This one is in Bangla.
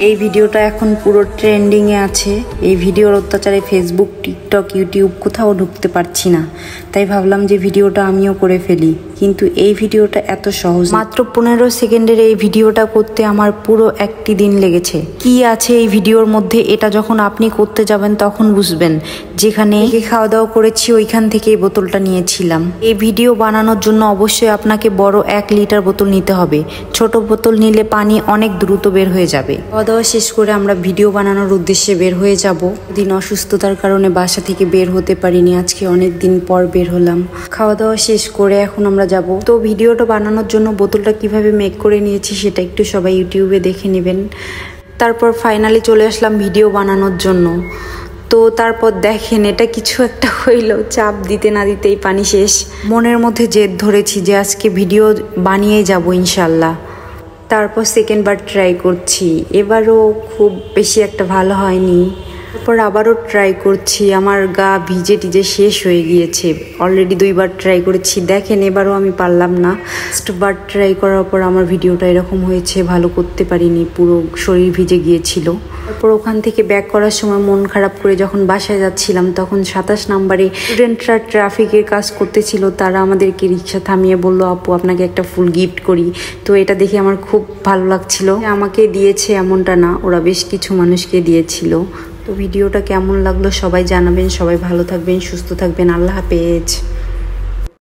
এই ভিডিওটা এখন পুরো ট্রেন্ডিংয়ে আছে। এই ভিডিওর অত্যাচারে ফেসবুক, টিকটক, ইউটিউব কোথাও ঢুকতে পারছি না। তাই ভাবলাম যে ভিডিওটা আমিও করে ফেলি, কিন্তু এই ভিডিওটা এত সহজ। মাত্র 15 সেকেন্ডের এই ভিডিওটা করতে আমার পুরো একটি দিন লেগেছে। কি আছে এই ভিডিওর মধ্যে এটা যখন আপনি করতে যাবেন তখন বুঝবেন। যেখানে খাওয়া দাওয়া করেছি ওইখান থেকে এই বোতলটা নিয়েছিলাম। এই ভিডিও বানানোর জন্য অবশ্যই আপনাকে বড় 1 লিটার বোতল নিতে হবে। ছোট বোতল নিলে পানি অনেক দ্রুত বের হয়ে যাবে। খাওয়া দাওয়া শেষ করে আমরা ভিডিও বানানোর উদ্দেশ্যে বের হয়ে যাব। দিন অসুস্থতার কারণে বাসা থেকে বের হতে পারিনি, আজকে অনেক দিন পর বের হলাম। খাওয়া দাওয়া শেষ করে এখন আমরা যাব। তো ভিডিওটা বানানোর জন্য বোতলটা কিভাবে মেক করে নিয়েছি সেটা একটু সবাই ইউটিউবে দেখে নেবেন। তারপর ফাইনালি চলে আসলাম ভিডিও বানানোর জন্য। তো তারপর দেখেন এটা কিছু একটা হইল, চাপ দিতে না দিতেই পানি শেষ। মনের মধ্যে জেদ ধরেছি যে আজকে ভিডিও বানিয়ে যাব ইনশাল্লাহ। তারপর সেকেন্ড বার ট্রাই করছি, এবারও খুব বেশি একটা ভালো হয়নি। তারপর আবারও ট্রাই করছি, আমার গা ভিজে টিজে শেষ হয়ে গিয়েছে। অলরেডি 2 বার ট্রাই করেছি, দেখেন এবারও আমি পারলাম না। ফার্স্ট বার ট্রাই করার পর আমার ভিডিওটা এরকম হয়েছে, ভালো করতে পারিনি, পুরো শরীর ভিজে গিয়েছিল। তারপর ওখান থেকে ব্যাক করার সময় মন খারাপ করে যখন বাসায় যাচ্ছিলাম তখন 27 নম্বরে স্টুডেন্টরা ট্রাফিকের কাজ করতেছিল। তারা আমাদেরকে রিক্সা থামিয়ে বলল, আপু আপনাকে একটা ফুল গিফট করি। তো এটা দেখে আমার খুব ভালো লাগছিল। আমাকে দিয়েছে এমনটা না, ওরা বেশ কিছু মানুষকে দিয়েছিল। তো ভিডিওটা কেমন লাগলো সবাই জানাবেন। সবাই ভালো থাকবেন, সুস্থ থাকবেন। আল্লাহ হাফেজ।